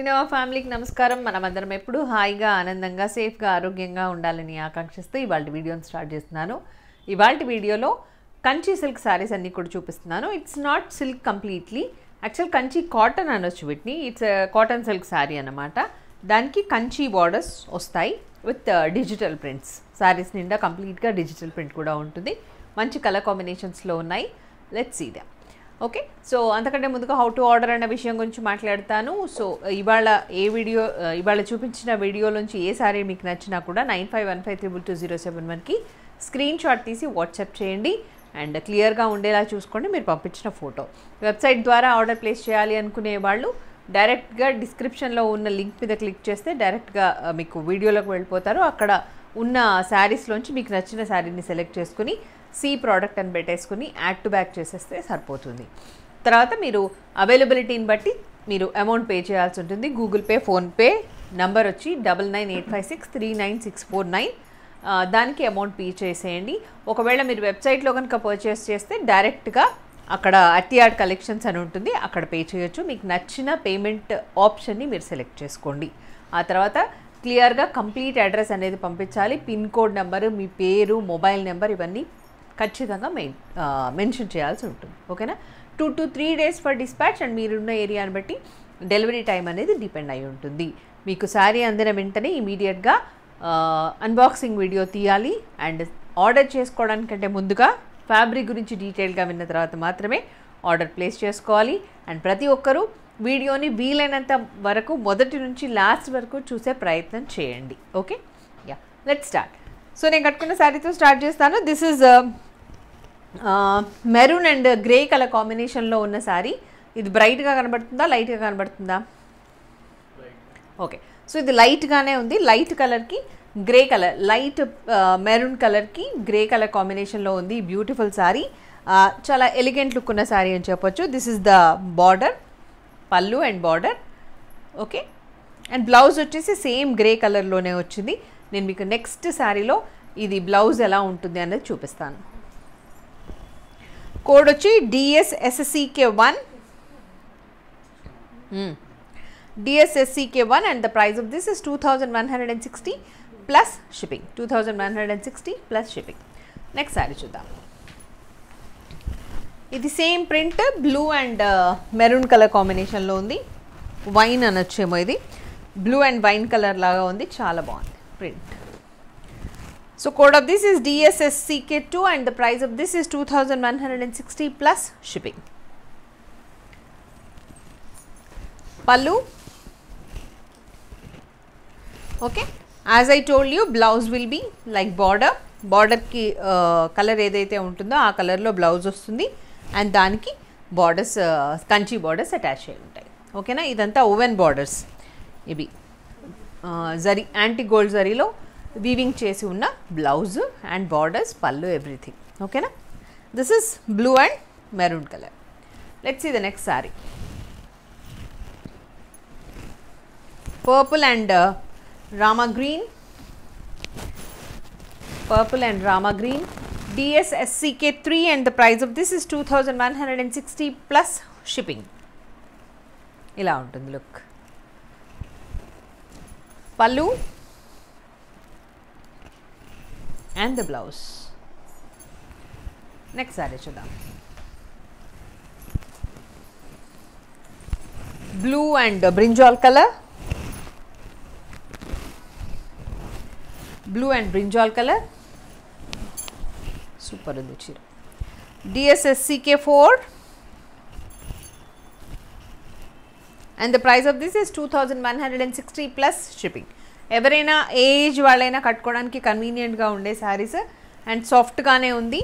శ్రీనవ ఫ్యామిలీకి నమస్కారం. మనమందరం ఎప్పుడు హాయిగా ఆనందంగా సేఫ్గా ఆరోగ్యంగా ఉండాలని ఆకాంక్షిస్తూ ఇవాళ వీడియోని స్టార్ట్ చేస్తున్నాను. ఇవాళ వీడియోలో కంచి సిల్క్ సారీస్ అన్నీ కూడా చూపిస్తున్నాను. It's not silk completely, actual Kanchi cotton అనొచ్చు వీటిని. ఇట్స్ కాటన్ సిల్క్ సారీ అన్నమాట. దానికి కంచి బార్డర్స్ వస్తాయి విత్ డిజిటల్ ప్రింట్స్. సారీస్ నిండా కంప్లీట్గా డిజిటల్ ప్రింట్ కూడా ఉంటుంది. మంచి కలర్ కాంబినేషన్స్లో ఉన్నాయి. Let's see them. Okay, so అంతకంటే ముందుగా హౌ టు ఆర్డర్ అనే విషయం గురించి మాట్లాడతాను. సో ఇవాళ చూపించిన వీడియోలోంచి ఏ సారీ మీకు నచ్చినా కూడా 9515322071కి స్క్రీన్ షాట్ తీసి వాట్సాప్ చేయండి. అండ్ క్లియర్గా ఉండేలా చూసుకోండి మీరు పంపించిన ఫోటో. వెబ్సైట్ ద్వారా ఆర్డర్ ప్లేస్ చేయాలి అనుకునే వాళ్ళు డైరెక్ట్గా డిస్క్రిప్షన్లో ఉన్న లింక్ మీద క్లిక్ చేస్తే డైరెక్ట్గా మీకు వీడియోలోకి వెళ్ళిపోతారు. అక్కడ ఉన్న శారీస్లోంచి మీకు నచ్చిన శారీని సెలెక్ట్ చేసుకుని సి ప్రోడక్ట్ అని పెట్టేసుకుని యాడ్ టు బ్యాక్ చేసేస్తే సరిపోతుంది. తర్వాత మీరు అవైలబిలిటీని బట్టి మీరు అమౌంట్ పే చేయాల్సి ఉంటుంది. గూగుల్ పే, ఫోన్పే నంబర్ వచ్చి 9985639649. దానికి అమౌంట్ పే చేసేయండి. ఒకవేళ మీరు వెబ్సైట్లో కనుక పర్చేస్ చేస్తే డైరెక్ట్గా అక్కడ అట్టియాడ్ కలెక్షన్స్ అని ఉంటుంది, అక్కడ పే చేయొచ్చు. మీకు నచ్చిన పేమెంట్ ఆప్షన్ని మీరు సెలెక్ట్ చేసుకోండి. ఆ తర్వాత క్లియర్గా కంప్లీట్ అడ్రస్ అనేది పంపించాలి. పిన్ కోడ్ నెంబరు, మీ పేరు, మొబైల్ నెంబర్ ఇవన్నీ ఖచ్చితంగా మెన్షన్ చేయాల్సి ఉంటుంది. ఓకేనా? 2 to 3 days for dispatch. And మీరున్న ఏరియాని బట్టి డెలివరీ టైం అనేది డిపెండ్ అయి ఉంటుంది. మీకు శారీ అందిన వెంటనే ఇమీడియట్గా అన్బాక్సింగ్ వీడియో తీయాలి. అండ్ ఆర్డర్ చేసుకోవడానికంటే ముందుగా ఫ్యాబ్రిక్ గురించి డీటెయిల్గా విన్న తర్వాత మాత్రమే ఆర్డర్ ప్లేస్ చేసుకోవాలి. అండ్ ప్రతి ఒక్కరూ వీడియోని వీలైనంత వరకు మొదటి నుంచి లాస్ట్ వరకు చూసే ప్రయత్నం చేయండి. Okay, yeah, let's start. So నేను కట్టుకున్న శారీతో స్టార్ట్ చేస్తాను. This is maroon and grey colour కాంబినేషన్లో ఉన్న శారీ. ఇది బ్రైట్గా కనబడుతుందా, లైట్గా కనబడుతుందా? ఓకే, సో ఇది లైట్గానే ఉంది. లైట్ కలర్కి గ్రే కలర్, లైట్ మెరూన్ కలర్కి గ్రే కలర్ కాంబినేషన్లో ఉంది. బ్యూటిఫుల్ శారీ, చాలా ఎలిగెంట్ లుక్ ఉన్న శారీ అని చెప్పొచ్చు. దిస్ ఇస్ ద బార్డర్, పళ్ళు and border. Okay, and blouse వచ్చేసి సేమ్ గ్రే కలర్లోనే వచ్చింది. నేను మీకు నెక్స్ట్ శారీలో ఇది బ్లౌజ్ ఎలా ఉంటుంది అనేది చూపిస్తాను. కోడ్ వచ్చి DSSCK1 DSSCK1 and the price of this is 2160 plus shipping. 2160 plus shipping. Next sari చూద్దాం. ఇది same print, blue and maroon colour కాంబినేషన్లో ఉంది. వైన్ అనొచ్చేమో, ఇది బ్లూ అండ్ వైన్ కలర్ లాగా ఉంది. చాలా బాగుంది print. So code of this is DSSCK2 and the price of this is 2160 plus shipping. Pallu. Okay, as I told you, blouse will be like border ki color ఏదైతే ఉంటుందో ఆ కలర్లో blouse వస్తుంది. And దానికి బార్డర్స్, కంచి బార్డర్స్ అటాచ్ అయి ఉంటాయి. ఓకేనా? ఇదంతా ఓవెన్ బార్డర్స్. ఇవి జరీ, యాంటీ గోల్డ్ జరీలో వీవింగ్ చేసి ఉన్న బ్లౌజ్ అండ్ బార్డర్స్, పళ్ళు, ఎవ్రీథింగ్. ఓకేనా? This is blue and maroon colour. Let's see the next sari. Purple and Rama green. Purple and Rama green. DSSCK3 and the price of this is 2160 plus shipping. ఇలా ఉంటుంది look. పల్లు and the blouse. Next sari చూద్దాం. Blue and brinjal colour. Blue and brinjal colour, super ఉంది చీర. DSSCK4 and the price of this is 2160 plus shipping. ఎవరైనా age వాళ్ళైనా కట్టుకోవడానికి కన్వీనియంట్గా ఉండే శారీస్. అండ్ సాఫ్ట్గానే ఉంది.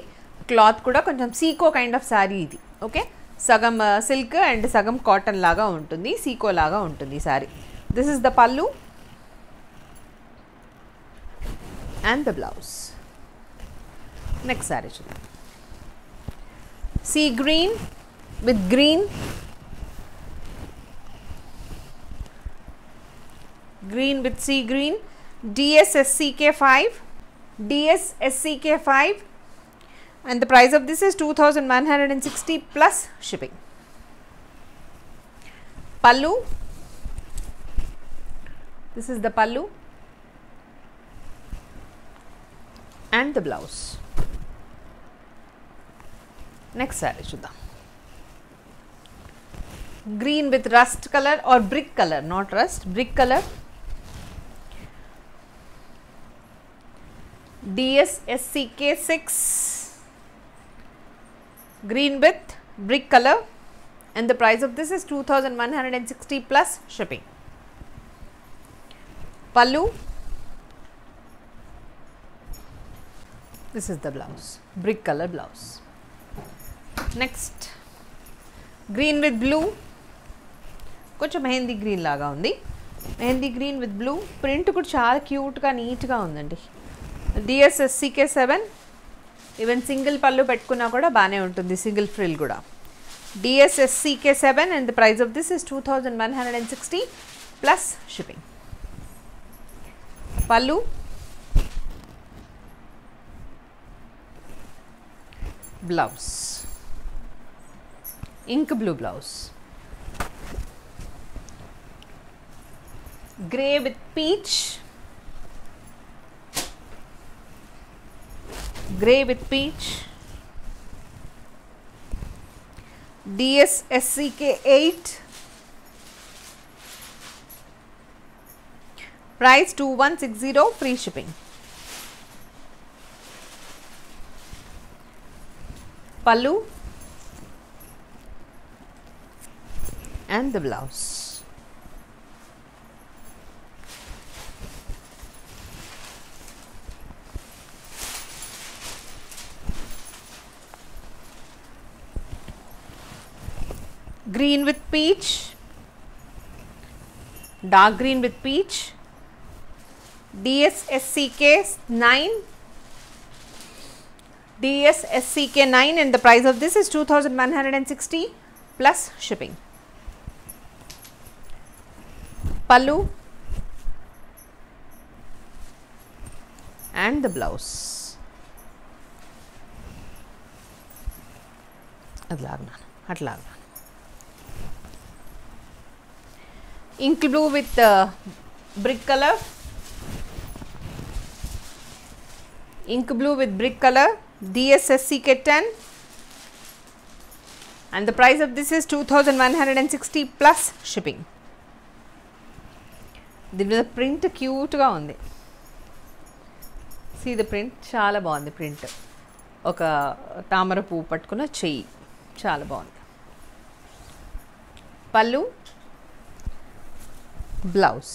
క్లాత్ కూడా కొంచెం సీకో కైండ్ ఆఫ్ శారీ ఇది. ఓకే, సగం సిల్క్ అండ్ సగం కాటన్ లాగా ఉంటుంది, సీకో లాగా ఉంటుంది ఈ శారీ. దిస్ ఇస్ ద పల్లు and the blouse. Next saree చూద్దాం. Sea green with green, green with sea green. DSSCK5 and the price of this is 2160 plus shipping. Pallu This is the pallu and the blouse. Next saree chuddam. Green with rust color or brick color, not rust, brick color. DSSCK6, green with brick color, and the price of this is 2160 plus shipping. Pallu. This is the blouse, brick color blouse. Next, green with blue, కొంచెం mehndi green లాగా ఉంది. Mehndi green with blue, print కూడా చాలా క్యూట్గా నీట్గా ఉందండి. DSSCK7, even single పళ్ళు పెట్టుకున్నా కూడా బాగానే ఉంటుంది, సింగిల్ ఫ్రిల్ కూడా. DSSCK7 and the price of this is 2160 plus shipping. Pallu, blouse, ink blue blouse, grey with peach, grey with peach, DSSCK8, price 2160, free shipping. Pallu and the blouse. Green with peach, dark green with peach, DSSCK9, DSSCK9 and the price of this is 2160 plus shipping. Pallu and the blouse. అట్లాగా ink blue with brick color, ink blue with brick color, DSSCK10 and the price of this is 2160 plus shipping. దీని మీద print క్యూట్గా ఉంది. See the print, చాలా బాగుంది print. ఒక తామర పువ్వు పట్టుకున్న చెయ్యి, చాలా బాగుంది. పళ్ళు, blouse,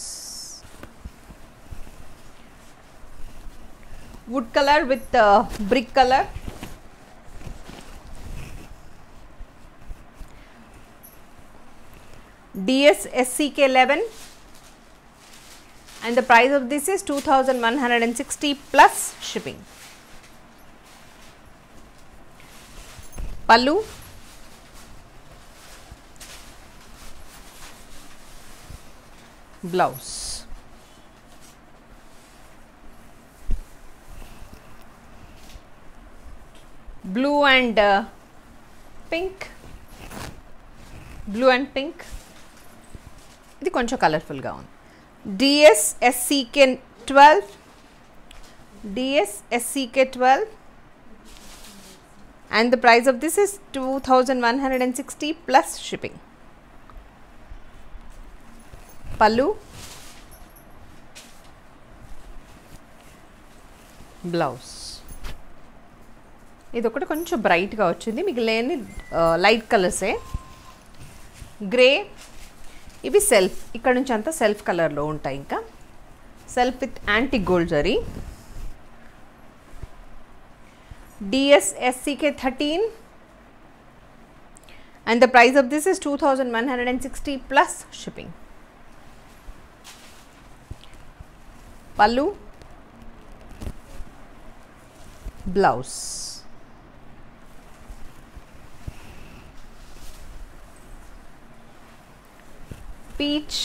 wood color with brick color, DSSCK11 and the price of this is 2160 plus shipping. Pallu, blouse, blue and pink, blue and pink, ఇది కొంచెం కలర్ఫుల్గా ఉంది. DSSCK12, DSSCK12 and the price of this is 2160 plus shipping. Pallu, blouse, ఇది ఒకటి కొంచెం బ్రైట్గా వచ్చింది, మీకు లేని లైట్ కలర్సే. గ్రే, ఇవి సెల్ఫ్, ఇక్కడ నుంచి అంతా సెల్ఫ్ కలర్లో ఉంటాయి. ఇంకా self with antique gold zari, DSSCK13 and the price of this is 2160 plus shipping. Pallu, blouse, peach,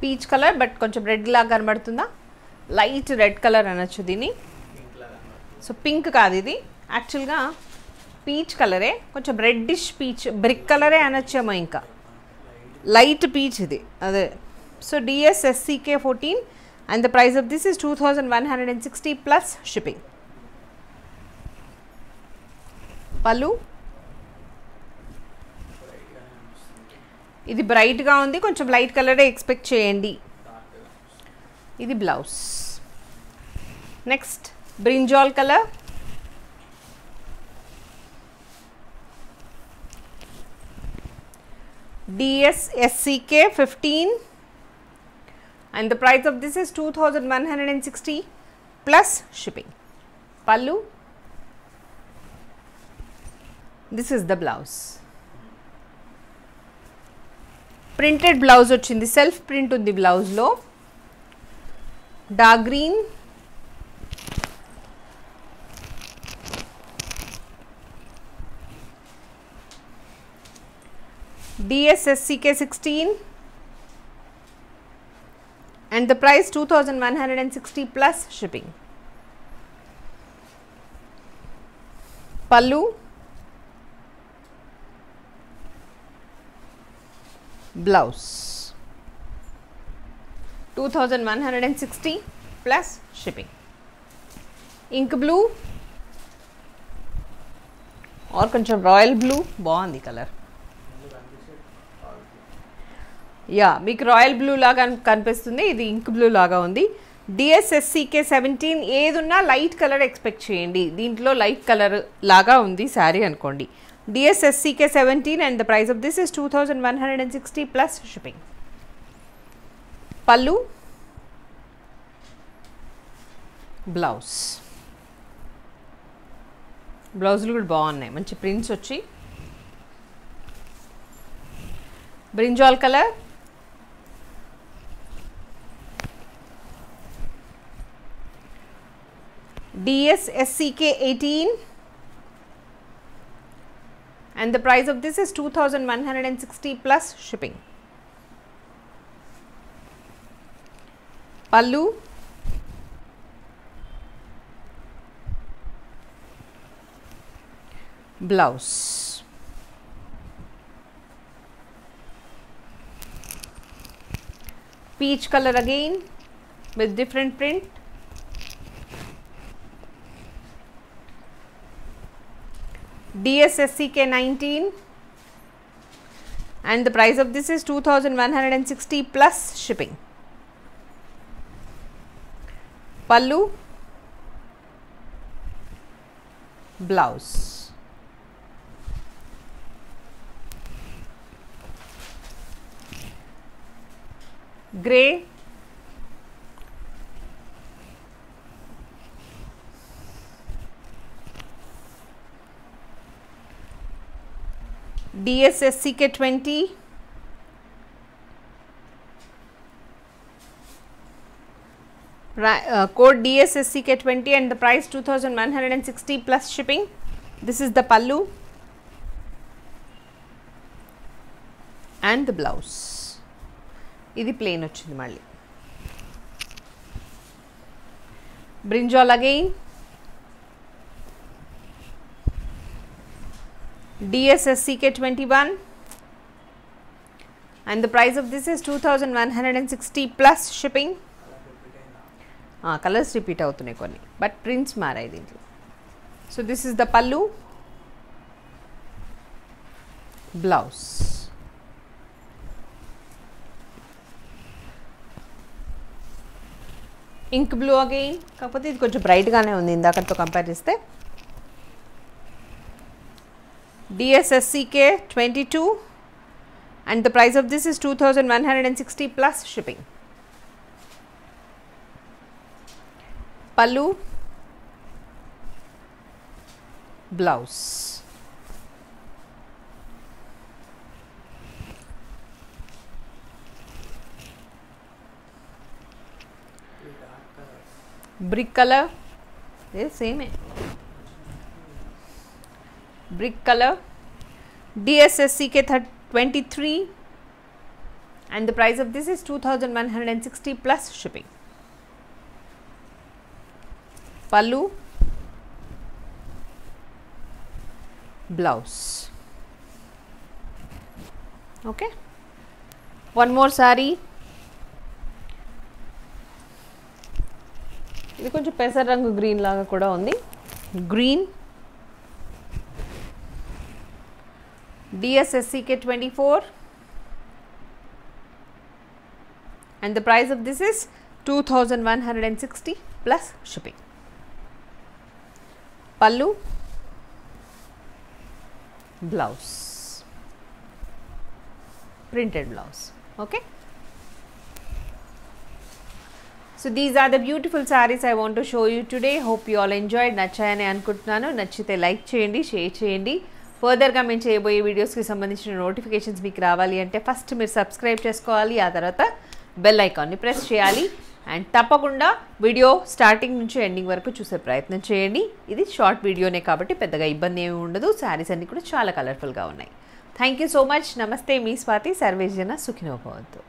peach colour but కొంచెం రెడ్ లాగా కనబడుతుందా, లైట్ రెడ్ కలర్ అనొచ్చు దీన్ని. సో పింక్ కాదు ఇది, యాక్చువల్గా పీచ్ కలరే, కొంచెం రెడ్డిష్ పీచ్, బ్రిక్ కలరే అనొచ్చేమో. ఇంకా light peach idi ade. So DSSCK 14 and the price of this is 2160 plus shipping. Pallu ఇది బ్రైట్ గా ఉంది, కొంచెం లైట్ కలరే ఎక్స్పెక్ట్ చేయండి. ఇది blouse. Next brinjal colour, DSSCK 15 and the price of this is 2160 plus shipping. Pallu, this is the blouse. Printed blouse వచ్చింది, self print ఉంది blouse లో. Dark green, DSSCK 16 and the price 2160 plus shipping. Pallu, blouse 2160 plus shipping. Ink blue or కొంచెం royal blue, బాగుంది colour. Yeah, మీకు royal blue లాగా కనిపిస్తుంది, ఇది ink blue లాగా ఉంది. DSSCK 17 ఏదున్నా లైట్ కలర్ ఎక్స్పెక్ట్ చేయండి, దీంట్లో లైట్ కలర్ లాగా ఉంది శారీ అనుకోండి. DSSCK 17 and the price of this is 2160 plus shipping. Pallu, blouse. బ్లౌజులు కూడా బాగున్నాయి, మంచి ప్రింట్స్ వచ్చి. Brinjal colour, DSSCK 18 and the price of this is 2160 plus shipping. Pallu, blouse. Peach color again with different print. DSSCK 19 and the price of this is 2160 plus shipping. Pallu, blouse. Grey, DSSCK 20 code DSSCK 20 and the price 2160 plus shipping. This is the pallu and the blouse. ఇది plain వచ్చింది. మళ్ళీ brinjal again, DSSCK 21 and the price of this is 2160 plus shipping. Colours repeat అవుతున్నాయి కొన్ని, but prints మారాయి దీంట్లో. So this is the పల్లు, blouse. Ink blue again, కాకపోతే ఇది కొంచెం బ్రైట్గానే ఉంది ఇందాకతో కంపేర్ చేస్తే. DSSCK 22 and the price of this is 2160 plus shipping. Pallu, blouse. Brick color, ये same है. Brick color, DSSCK 23 and the price of this is 2160 plus shipping. Pallu, blouse. Okay, one more sorry. ఇది కొంచెం పెసర రంగు green లాగా కూడా ఉంది. Green DSSCK 24 and the price of this is 2160 plus shipping. Pallu, blouse, printed blouse. Okay, so these are the beautiful sarees I want to show you today. Hope you all enjoyed. నచ్చాయని అనుకుంటున్నాను. నచ్చితే like చేయండి, share చేయండి. ఫర్దర్గా మేము చేయబోయే వీడియోస్కి సంబంధించిన notifications మీకు రావాలి అంటే ఫస్ట్ మీరు సబ్స్క్రైబ్ చేసుకోవాలి, ఆ తర్వాత బెల్ ఐకాన్ని ప్రెస్ చేయాలి. అండ్ తప్పకుండా వీడియో స్టార్టింగ్ నుంచి ఎండింగ్ వరకు చూసే ప్రయత్నం చేయండి. ఇది షార్ట్ వీడియోనే కాబట్టి పెద్దగా ఇబ్బంది ఏమి ఉండదు. శారీస్ అన్నీ కూడా చాలా కలర్ఫుల్గా ఉన్నాయి. Thank you so much. నమస్తే, మీ స్వాతి. సర్వేజన సుఖినో భవంతు.